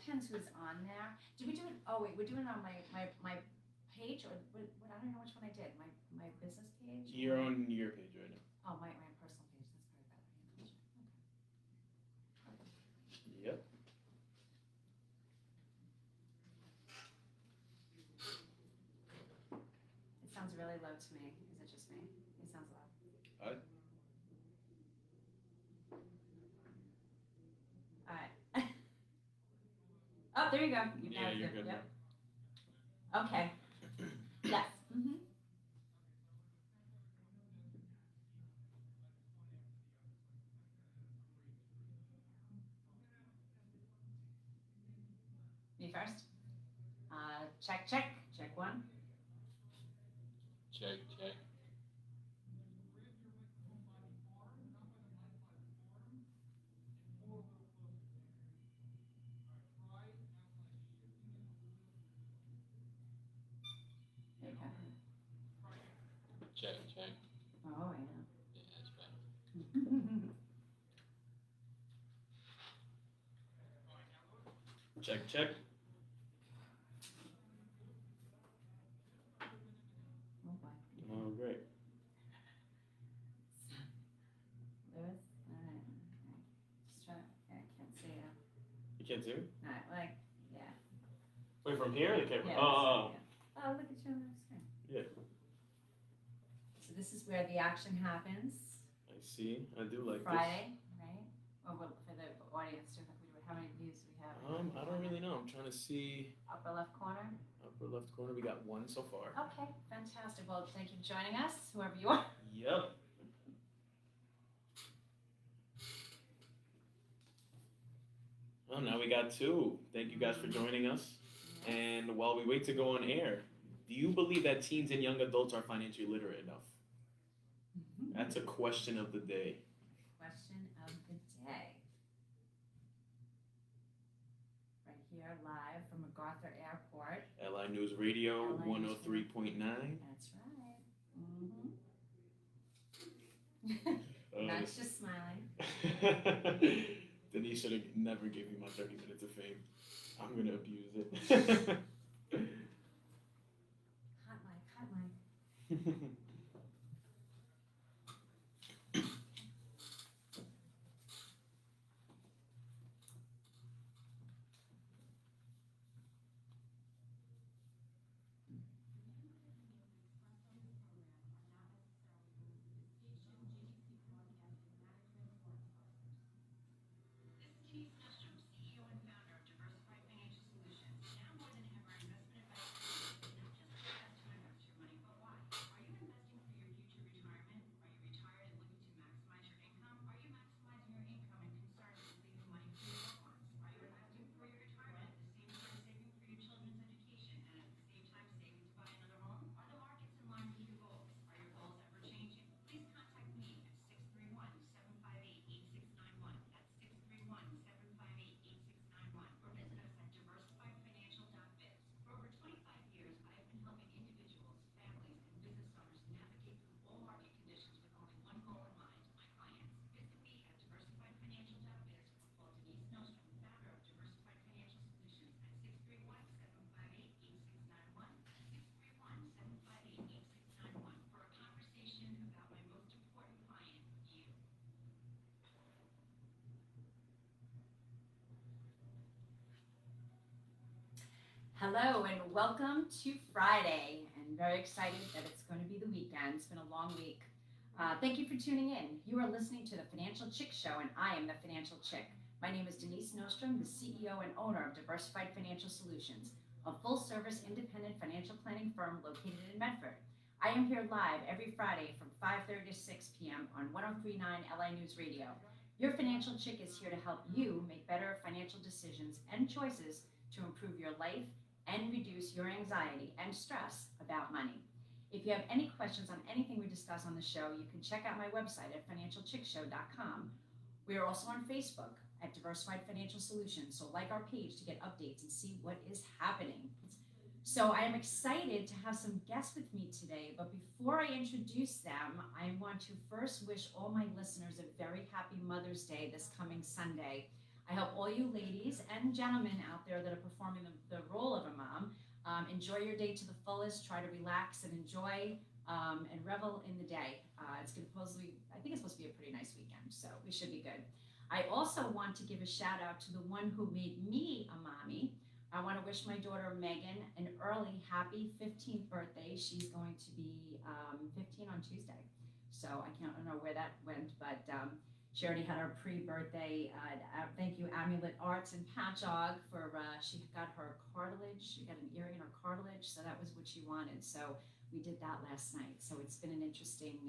depends who's on there. Did we do it? Oh wait, we're doing it on my page or what? I don't know which one I did. My business page. You're on your page right now. Oh, my personal page. That's probably better. Yep. It sounds really low to me. Is it just me? It sounds low. All right. Oh, there you go. Yeah, you're good. Yep. Okay. Yes. Mm-hmm. Me first. Check, check. Check one. Check, check. There you go. Check, check. Oh, yeah. Yeah, that's better. Check, check. Oh, boy. Oh, great. Louis? All right. Just trying to, I can't see you. You can't see me? All right, like, yeah. Wait, from here? The camera. Yeah, Oh, Oh, look at you on the screen. yeah. So this is where the action happens. I see. I do like Friday, right? Oh, well, for the audience, how many views do we have? this. I don't really know. I'm trying to see. Upper left corner. Upper left corner. We got one so far. Okay, fantastic. Well, thank you for joining us, whoever you are. Yep. Well, now we got two. Thank you guys for joining us. And while we wait to go on air, do you believe that teens and young adults are financially literate enough? That's a question of the day. Question of the day. Right here, live from MacArthur Airport. LI News Radio LI News 103.9. That's right. That's just smiling. Denise should have never gave me my 30 minutes of fame. I'm going to abuse it. Hot mic. Denise Nostrom, CEO and founder of Diversified Financial Solutions. Now more than ever, investment advice is not just the best to invest your money, but why? Are you investing for your future retirement? Are you retired and looking to maximize your income? Are you maximizing your income and concerned with leaving money for your loved ones? Are you investing for your retirement at the same time saving for your children's education and at the same time saving to buy another home? Are the markets in line with your goals? Are your goals ever changing? Please contact me at 631-758-8691. That's 631-758-8691. Or visit us at diversifiedfinancial.biz. For over 25 years, I have been helping individuals, families, and business owners navigate through all market conditions with only one goal in mind, my clients. Visit me at diversifiedfinancial.biz or call Denise Nostrom, founder of Diversified Financial Solutions at 631-758-8691. 631-758-8691 for a conversation about my most important client, you. Hello and welcome to Friday. And very excited that it's going to be the weekend. It's been a long week. Thank you for tuning in. You are listening to the Financial Chick Show, and I am the Financial Chick. My name is Denise Nostrom, the CEO and owner of Diversified Financial Solutions, a full-service independent financial planning firm located in Medford. I am here live every Friday from 5:30 to 6 p.m. on 103.9 LI News Radio. Your Financial Chick is here to help you make better financial decisions and choices to improve your life and reduce your anxiety and stress about money. If you have any questions on anything we discuss on the show, you can check out my website at financialchickshow.com. We are also on Facebook at Diversified Financial Solutions, so like our page to get updates and see what is happening. So I am excited to have some guests with me today, but before I introduce them, I want to first wish all my listeners a very happy Mother's Day this coming Sunday. I hope all you ladies and gentlemen out there that are performing the role of a mom enjoy your day to the fullest. Try to relax and enjoy and revel in the day. It's supposedly, I think it's supposed to be a pretty nice weekend, so we should be good. I also want to give a shout out to the one who made me a mommy. I want to wish my daughter Megan an early happy 15th birthday. She's going to be 15 on Tuesday. So I don't know where that went, but she already had her pre-birthday. Thank you, Amulet Arts in Patchogue, for she got her cartilage. She got an earring in her cartilage, so that was what she wanted. So we did that last night. So it's been an interesting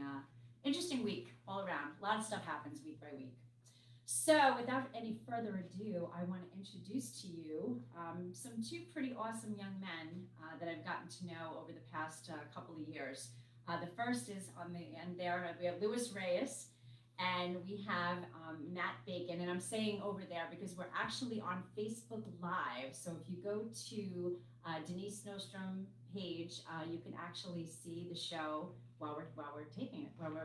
week all around. A lot of stuff happens week by week. So without any further ado, I want to introduce to you two pretty awesome young men that I've gotten to know over the past couple of years. The first is on the end there, we have Louis Reyes, and we have Matt Bacon. And I'm saying over there because we're actually on Facebook Live. So if you go to Denise Nostrom page, you can actually see the show while we're taping it, while we're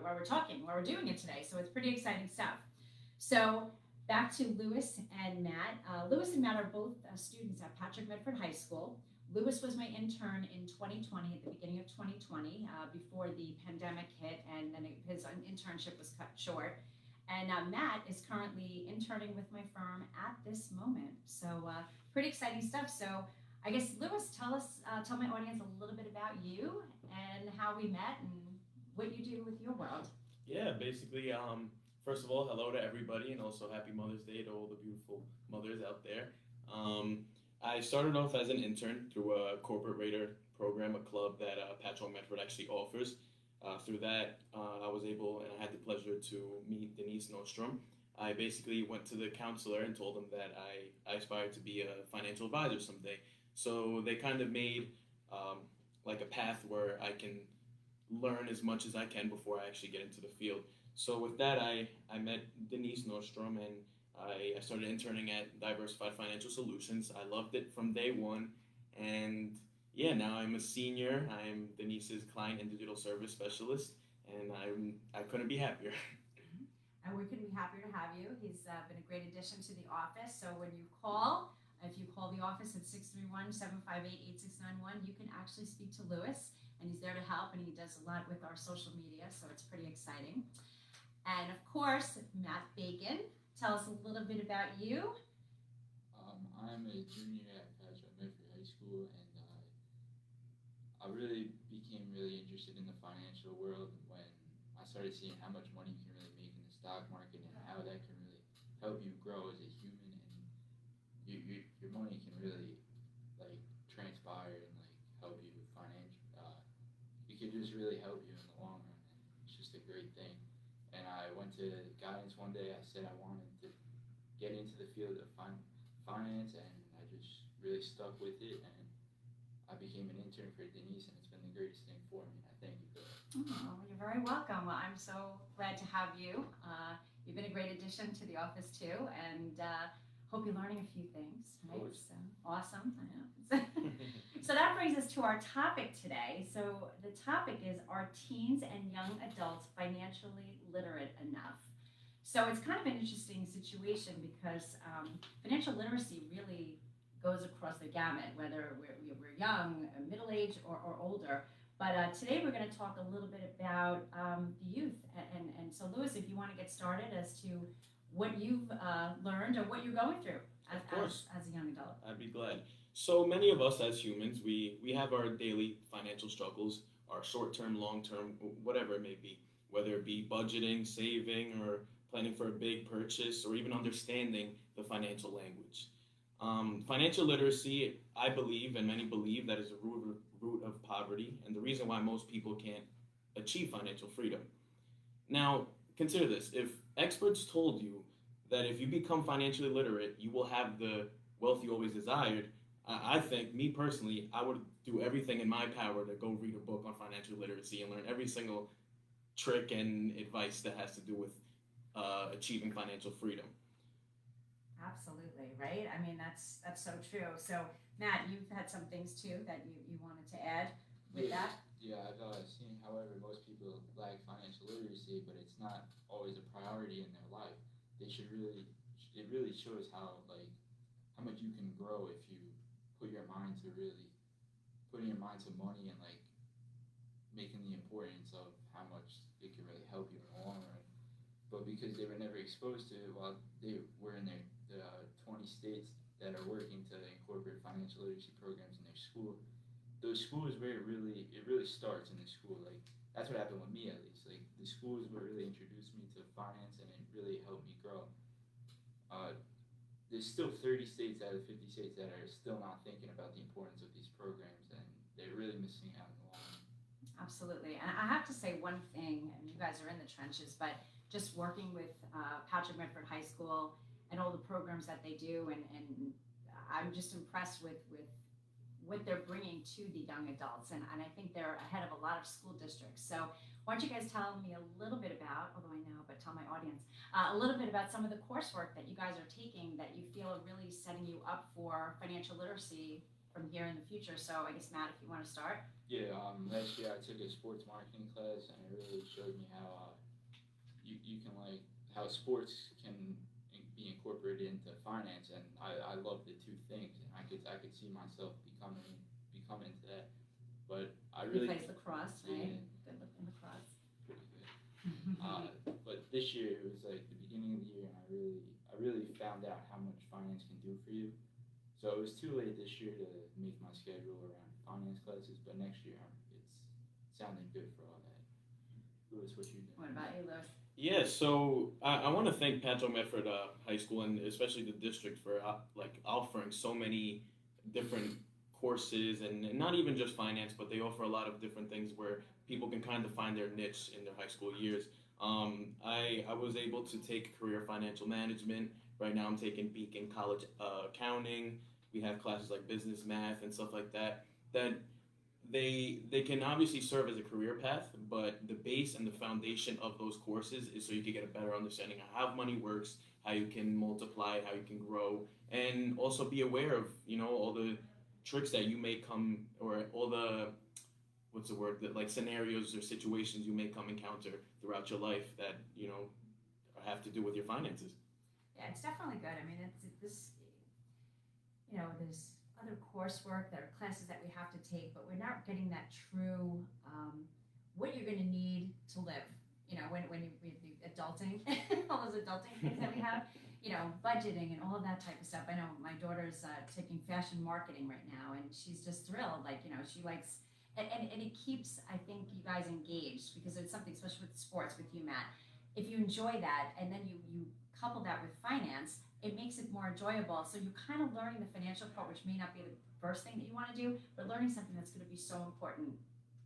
doing it today. So it's pretty exciting stuff. So back to Louis and Matt. Louis and Matt are both students at Patrick Medford High School. Louis was my intern in 2020, at the beginning of 2020, before the pandemic hit, and then his internship was cut short. And Matt is currently interning with my firm at this moment. So pretty exciting stuff. So I guess, Louis, tell my audience a little bit about you and how we met and what you do with your world. Yeah, basically, first of all, hello to everybody, and also happy Mother's Day to all the beautiful mothers out there. I started off as an intern through a corporate rater program, a club that Patrick Medford actually offers. Through that, I was able, and I had the pleasure to meet Denise Nostrom. I basically went to the counselor and told them that I aspired to be a financial advisor someday. So they kind of made like a path where I can learn as much as I can before I actually get into the field. So with that, I met Denise Nostrom, and I started interning at Diversified Financial Solutions. I loved it from day one, and yeah, now I'm a senior. I'm Denise's client and digital service specialist, and I couldn't be happier. And we couldn't be happier to have you. He's been a great addition to the office. So when you call, if you call the office at 631-758-8691, you can actually speak to Louis, and he's there to help, and he does a lot with our social media, so it's pretty exciting. And of course, Matt Bacon. Tell us a little bit about you. I'm a junior at Patrick Medford High School, and I really became really interested in the financial world when I started seeing how much money you can really make in the stock market and how that can really help you grow as a human, and your money can really like transpire and like help you it could just really help you in the long run, and it's just a great thing. And I went to guidance one day. I said I wanted to get into the field of finance, and I just really stuck with it, and I became an intern for Denise, and it's been the greatest thing for me. I thank you for that. Oh, you're very welcome. Well, I'm so glad to have you. You've been a great addition to the office too, and hope you're learning a few things. Right? So, awesome. I know. So that brings us to our topic today. So the topic is, are teens and young adults financially literate enough? So it's kind of an interesting situation because financial literacy really goes across the gamut, whether we're young, middle-aged, or older. But today we're going to talk a little bit about the youth. And so, Louis, if you want to get started as to what you've learned or what you're going through as a young adult. I'd be glad. So many of us as humans, we have our daily financial struggles, our short-term, long-term, whatever it may be, whether it be budgeting, saving, or planning for a big purchase, or even understanding the financial language. Financial literacy, I believe, and many believe, that is a root of poverty, and the reason why most people can't achieve financial freedom. Now, consider this. If experts told you that if you become financially literate, you will have the wealth you always desired, I think, me personally, I would do everything in my power to go read a book on financial literacy and learn every single trick and advice that has to do with achieving financial freedom. Absolutely, right? I mean, that's so true. So, Matt, you've had some things too that you wanted to add with that? Yeah, I've seen, however, most people lack financial literacy, but it's not always a priority in their life. They should it really shows how much you can grow if you put your mind to really putting your mind to money and like making the importance of how much it can really help you in the long run. But because they were never exposed to it while they were in the 20 states that are working to incorporate financial literacy programs in their school, those schools where it really starts in the school. Like that's what happened with me at least. Like the schools what really introduced me to finance and it really helped me grow. There's still 30 states out of 50 states that are still not thinking about the importance of these programs, and they're really missing out in the long run. Absolutely. And I have to say one thing, and you guys are in the trenches, but just working with Patrick Medford High School and all the programs that they do, and I'm just impressed with what they're bringing to the young adults. And I think they're ahead of a lot of school districts. So why don't you guys tell me a little bit about, although I know, but tell my audience, a little bit about some of the coursework that you guys are taking that you feel are really setting you up for financial literacy from here in the future. So I guess, Matt, if you want to start. Yeah, last year I took a sports marketing class, and it really showed me how you can how sports can be incorporated into finance, and I love the two things, and I could see myself becoming into that. But I really He plays lacrosse, right? Yeah. Good looking lacrosse. Pretty good. But this year it was like the beginning of the year, and I really found out how much finance can do for you. So it was too late this year to make my schedule around finance classes, but next year it's sounding good for all that. Louis, what you doing? What about you, Louis? Yeah, so I want to thank Patrick Medford High School and especially the district for offering so many different courses and not even just finance, but they offer a lot of different things where people can kind of find their niche in their high school years. I was able to take career financial management. Right now I'm taking Beacon College accounting. We have classes like business math and stuff like that they can obviously serve as a career path, but the base and the foundation of those courses is so you can get a better understanding of how money works, how you can multiply, how you can grow, and also be aware of, all the tricks that you may come, or all the, scenarios or situations you may come encounter throughout your life that, have to do with your finances. Yeah, it's definitely good. I mean, there's other coursework, there are classes that we have to take, but we're not getting that true what you're going to need to live. When you read the adulting, all those adulting things that we have, budgeting and all of that type of stuff. I know my daughter's taking fashion marketing right now, and she's just thrilled. She likes, and it keeps, I think, you guys engaged because it's something, especially with sports, with you, Matt. If you enjoy that, and then you couple that with finance, it makes it more enjoyable. So you're kind of learning the financial part, which may not be the first thing that you want to do, but learning something that's going to be so important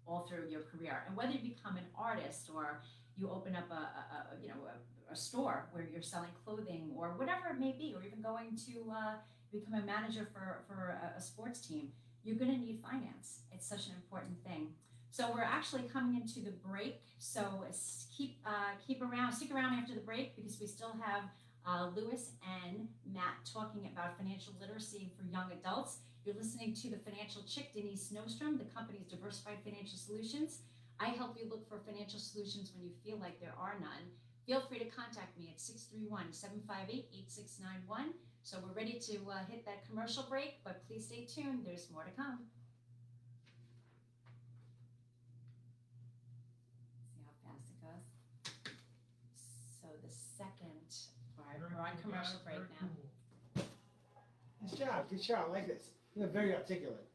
all through your career. And whether you become an artist or you open up a store where you're selling clothing or whatever it may be, or even going to become a manager for a sports team, you're going to need finance. It's such an important thing. So we're actually coming into the break. So stick around after the break because we still have Louis and Matt talking about financial literacy for young adults. You're listening to the financial chick, Denise Nostrom. The company's Diversified Financial Solutions. I help you look for financial solutions when you feel like there are none. Feel free to contact me at 631-758-8691. So we're ready to hit that commercial break, but please stay tuned. There's more to come. See how fast it goes? So the second, we're on commercial break now. Nice job, good job, I like this. You're very articulate.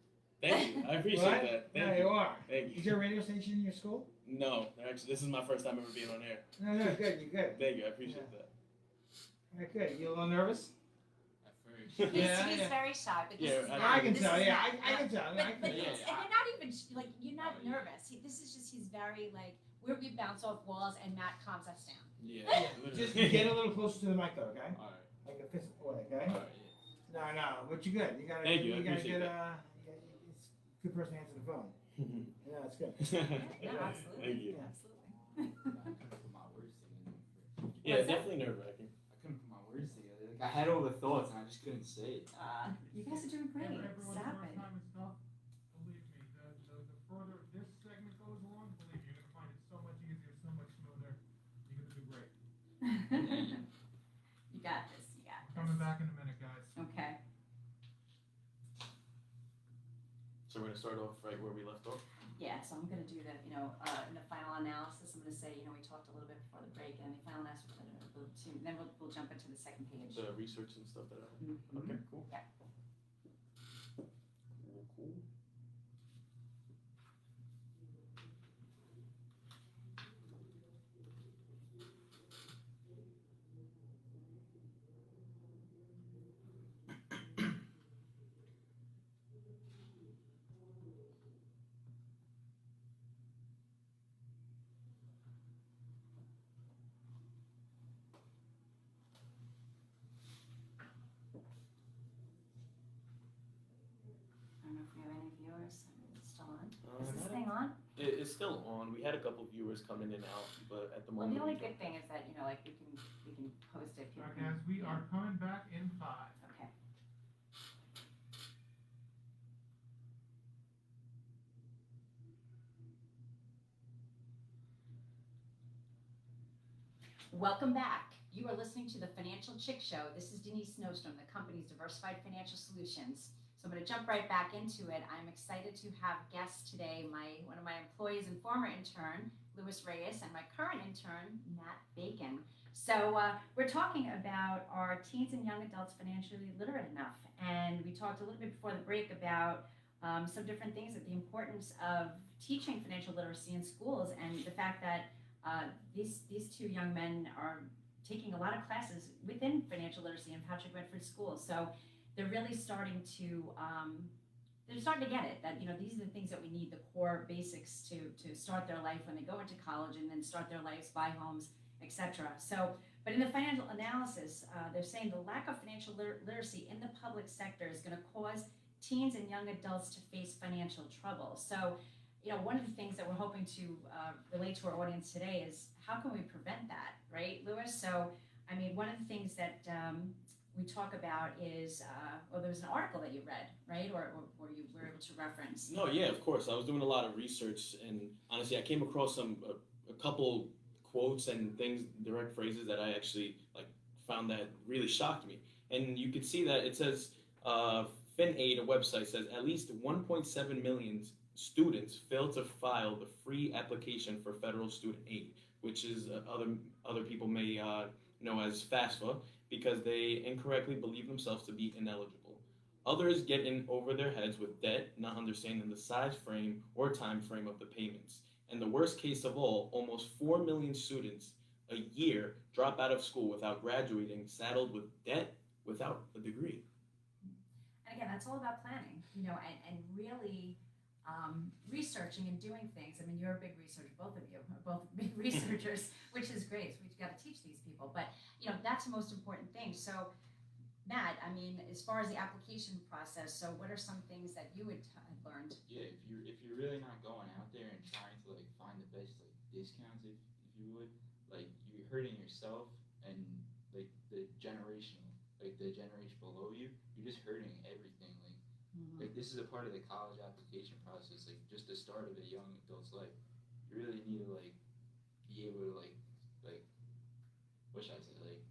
Thank you. I appreciate What? that. No, Thank you you. are. Thank you. Is there a radio station in your school? No, actually, this is my first time ever being on air. No, good, you're good. Thank you. I appreciate that. All right, good. You a little nervous? At first. He's very shy, but this Yeah, is I not. can This tell, is yeah, not- I can tell. But Yeah, it's, yeah. and you're not even you're not Oh, yeah. nervous. This is just he's very we bounce off walls and Matt calms us down. Yeah. Just get a little closer to the mic though, okay? Alright. Like a fist away, okay? Alright, yeah. No, but you're good. You gotta, Thank you, I you gotta appreciate get it's a good person to answer the phone. Yeah, that's good. Yeah, absolutely. Thank you. Absolutely. I couldn't put my words together. Yeah, What's that? definitely nerve-wracking. I couldn't put my words together. Like, I had all the thoughts and I just couldn't say it. You guys are doing great. Everyone's Stop first it. time is tough. Believe me, the further this segment goes along, believe me, you're gonna find it so much easier, so much smoother. You're gonna do great. You got this. You got coming back in a minute, guys. Okay. So we're gonna start off right where we left off. Yeah, so I'm going to do the, in the final analysis, I'm going to say, we talked a little bit before the break, and the final analysis, then we'll jump into the second page. The research and stuff that I. Mhm. Okay, cool. Yeah. Cool. I don't know if we have any viewers. It's still on. Is Not this a- thing on? It's still on. We had a couple viewers come in and out, but at the Well, moment. the only we good thing is that, we can post it. All People right, can- guys, we yeah. are coming back in 5. Okay. Welcome back. You are listening to the Financial Chick Show. This is Denise Nostrom, the company's Diversified Financial Solutions. So I'm going to jump right back into it. I'm excited to have guests today, one of my employees and former intern, Louis Reyes, and my current intern, Matt Bacon. So we're talking about are teens and young adults financially literate enough? And we talked a little bit before the break about some different things, the importance of teaching financial literacy in schools, and the fact that these two young men are taking a lot of classes within financial literacy in Patrick Redford School. So they're really starting to get it, that these are the things that we need, the core basics to start their life when they go into college and then start their lives, buy homes, etc. So, but in the financial analysis, they're saying the lack of financial literacy in the public sector is going to cause teens and young adults to face financial trouble. So, one of the things that we're hoping to relate to our audience today is how can we prevent that, right, Louis? So, one of the things that we talk about is, there was an article that you read, right, or you were able to reference. No, yeah, of course. I was doing a lot of research, and honestly, I came across a couple quotes and things, direct phrases that I actually found that really shocked me. And you could see that it says FinAid, a website, says at least 1.7 million students fail to file the free application for federal student aid, which is other people may know as FAFSA, because they incorrectly believe themselves to be ineligible. Others get in over their heads with debt, not understanding the size frame or time frame of the payments. And the worst case of all, almost 4 million students a year drop out of school without graduating, saddled with debt without a degree. And again, that's all about planning, and really researching and doing things. You're a big researcher, both of you are both big researchers, which is great. So we've got to teach these people. But, that's the most important thing. So, Matt, as far as the application process, so what are some things that you had learned? Yeah, if you're really not going out there and trying to find the best discounts, if you would, you're hurting yourself and the generation below you, you're just hurting everything. This is a part of the college application process, just the start of a young adult's life. You really need to be able to what should I say,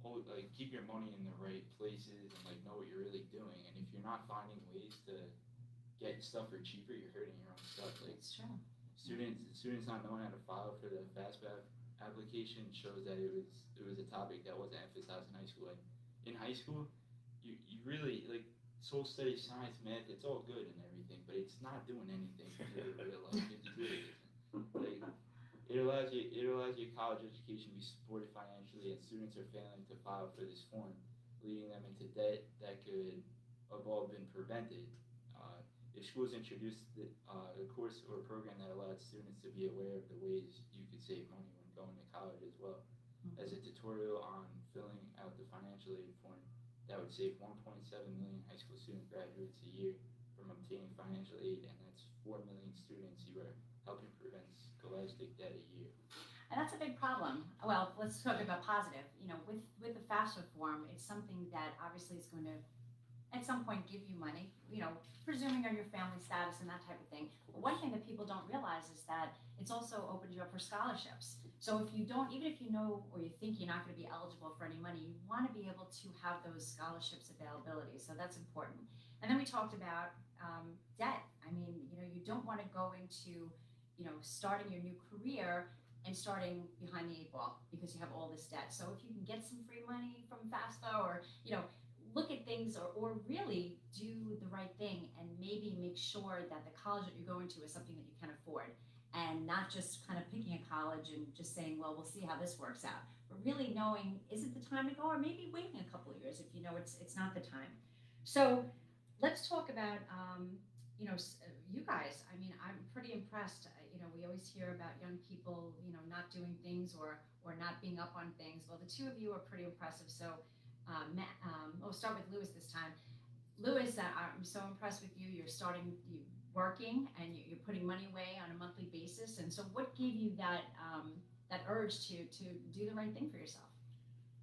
hold keep your money in the right places and know what you're really doing. And if you're not finding ways to get stuff for cheaper, you're hurting your own stuff. It's true. Students not knowing how to file for the FAFSA application shows that it was a topic that wasn't emphasized in high school. In high school, you really social studies, science, math, it's all good and everything, but it's not doing anything for your real life. It's really isn't. It allows your college education to be supported financially, and students are failing to file for this form, leading them into debt that could have all been prevented. If schools introduced a course or a program that allowed students to be aware of the ways you could save money when going to college as well, as a tutorial on filling out the financial aid form, that would save 1.7 million high school student graduates a year from obtaining financial aid, and that's 4 million students you are helping prevent scholastic debt a year. And that's a big problem. Well, let's talk about positive. With the FAFSA form, it's something that obviously is going to at some point give you money, presuming on your family status and that type of thing. But one thing that people don't realize is that it's also opened you up for scholarships. So if you don't, even if you know or you think you're not going to be eligible for any money, you want to be able to have those scholarships availability. So that's important. And then we talked about debt. I mean, you don't want to go into, starting your new career and starting behind the eight ball because you have all this debt. So if you can get some free money from FAFSA or, look at things or really do the right thing and maybe make sure that the college that you're going to is something that you can afford and not just kind of picking a college and just saying, well, we'll see how this works out. But really knowing, is it the time to go or maybe waiting a couple of years if you know it's not the time. So let's talk about, you guys. I mean, I'm pretty impressed. We always hear about young people, not doing things or not being up on things. Well, the two of you are pretty impressive. So we'll start with Louis this time. Louis, I'm so impressed with you. You're working and you're putting money away on a monthly basis. And so what gave you that urge to do the right thing for yourself?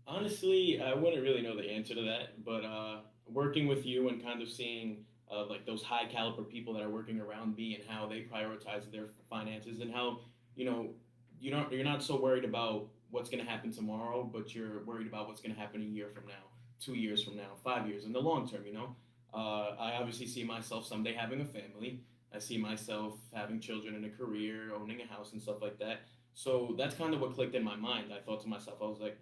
Honestly, I wouldn't really know the answer to that, but working with you and kind of seeing like those high caliber people that are working around me and how they prioritize their finances and how you're not so worried about what's going to happen tomorrow, but you're worried about what's going to happen a year from now, 2 years from now, 5 years in the long term. I obviously see myself someday having a family. I see myself having children and a career, owning a house and stuff like that. So that's kind of what clicked in my mind. I thought to myself, I was like,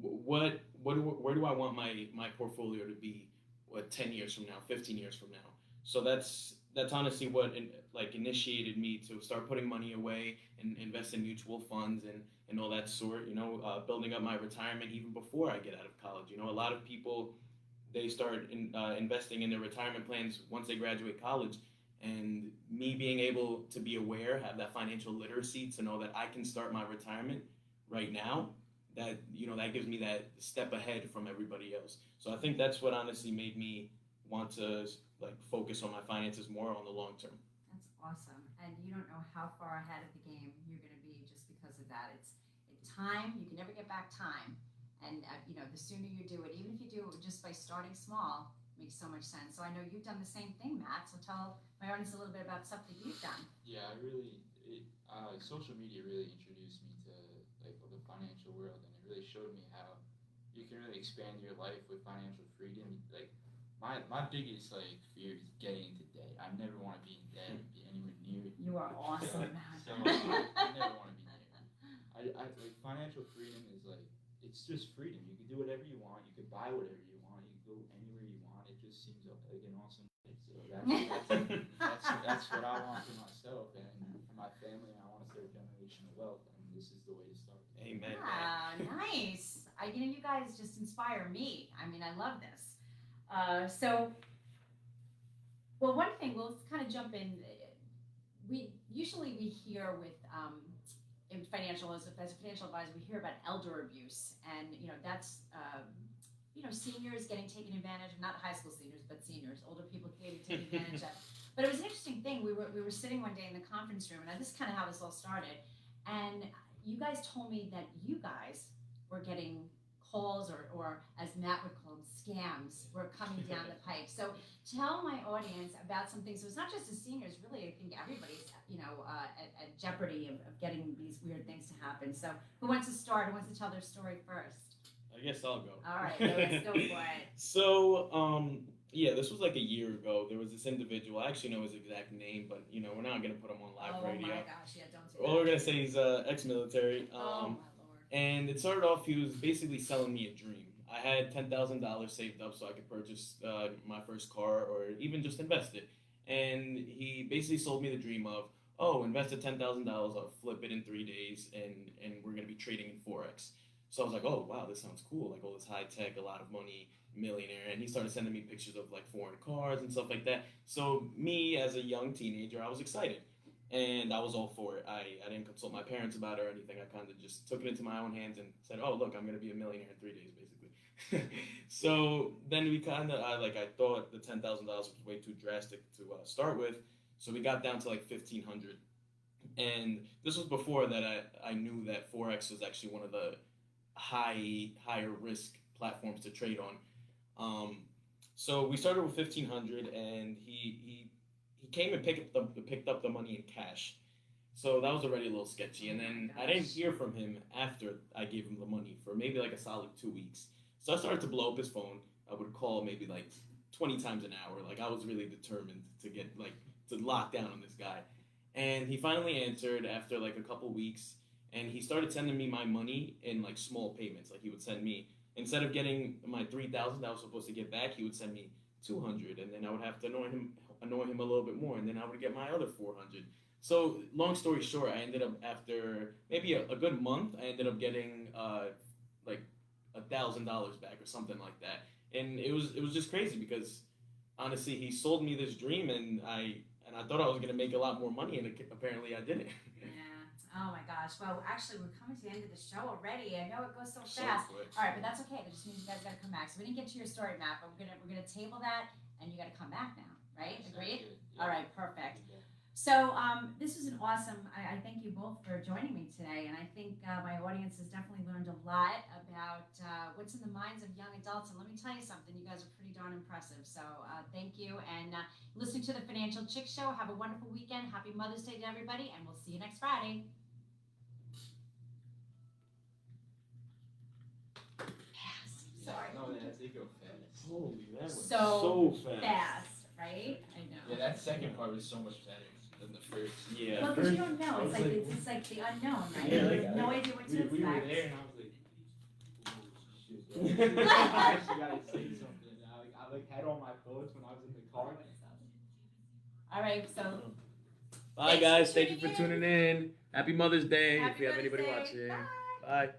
where do I want my portfolio to be? 10 years from now, 15 years from now. So that's honestly what initiated me to start putting money away and invest in mutual funds and all that sort. Building up my retirement even before I get out of college. A lot of people, they start investing in their retirement plans once they graduate college. And me being able to be aware, have that financial literacy to know that I can start my retirement right now, that gives me that step ahead from everybody else. So I think that's what honestly made me want to focus on my finances more on the long term. That's awesome. And you don't know how far ahead of the game you're going to be just because of that. It's time. You can never get back time. And the sooner you do it, even if you do it just by starting small, makes so much sense. So I know you've done the same thing, Matt. So tell my audience a little bit about stuff that you've done. Yeah, social media really introduced me to the financial world, and it really showed me how you can really expand your life with financial freedom. My biggest fear is getting into debt. I never want to be in debt, be anywhere near. You are awesome, Matt. So I never want to be near. I financial freedom is it's just freedom. You can do whatever you want. You can buy whatever you want. You can go anywhere you want. It just seems like an awesome life. So that's what I want for myself and for my family. I want to start generational wealth, and this is the way to start. Amen. Yeah, nice. You guys just inspire me. I mean, I love this. One thing, we'll kind of jump in. We hear with as a financial advisor, we hear about elder abuse, and that's seniors getting taken advantage of, not high school seniors, but seniors, older people getting taken advantage of. But it was an interesting thing. We were sitting one day in the conference room, and this is kind of how this all started. And you guys told me that you guys were getting calls, or as Matt would call them, scams, were coming down the pipe. So tell my audience about some things. So it's not just the seniors, really. I think everybody's, at jeopardy of getting these weird things to happen. So who wants to start? Who wants to tell their story first? I guess I'll go. All right, let's go for it. So, this was a year ago. There was this individual. I actually know his exact name, but we're not gonna put him on live radio. Oh my gosh, yeah, don't do that. Well, we're gonna say he's ex-military. Oh my lord. And it started off, he was basically selling me a dream. I had $10,000 saved up so I could purchase my first car or even just invest it. And he basically sold me the dream of, invested $10,000, I'll flip it in 3 days, and we're going to be trading in Forex. So I was like, oh, wow, this sounds cool. All this high tech, a lot of money, millionaire. And he started sending me pictures of foreign cars and stuff like that. So me, as a young teenager, I was excited. And I was all for it. I didn't consult my parents about it or anything. I kind of just took it into my own hands and said, oh, look, I'm going to be a millionaire in 3 days, basically. So then we kind of, I thought the $10,000 was way too drastic to start with. So we got down to $1,500. And this was before that I knew that Forex was actually one of the higher risk platforms to trade on. So we started with 1,500, and he came and picked up the money in cash. So that was already a little sketchy. And then I didn't hear from him after I gave him the money for maybe like a solid 2 weeks. So I started to blow up his phone. I would call maybe like 20 times an hour. Like I was really determined to get like to lock down on this guy. And he finally answered after like a couple weeks, and he started sending me my money in like small payments. Like he would send me, instead of getting my 3,000 that I was supposed to get back, he would send me 200, and then I would have to annoy him a little bit more, and then I would get my other 400. So long story short, I ended up after maybe a good month, I ended up getting like $1,000 back or something like that, and it was just crazy because honestly, he sold me this dream, and I thought I was gonna make a lot more money, and apparently I didn't. Yeah. Oh my gosh. Well, actually, we're coming to the end of the show already. I know it goes so So fast. quick. All right, but that's okay. That just means you guys got to come back. So we didn't get to your story map, but we're gonna table that, and you got to come back now, right? Sounds Agreed. good. All right, perfect. So this was an awesome. I thank you both for joining me today, and I think my audience has definitely learned a lot about what's in the minds of young adults. And let me tell you something, you guys are pretty darn impressive. So thank you, and listen to the Financial Chick Show. Have a wonderful weekend. Happy Mother's Day to everybody, and we'll see you next Friday. Sorry. No, they go fast. Holy, that was So so fast. Fast, right? I know. Yeah, that second part was so much better than the first. Yeah. Well, because you don't know. It's like it's just like the unknown, right? Yeah, You have no idea what to expect. We were there, and I was like, oh, shit. I actually gotta say something. I had all my thoughts when I was in the car. All right, so Bye, guys. Thank you for tuning in. Happy Mother's Day. Happy if you have Mother's anybody Day. watching. Bye. Bye.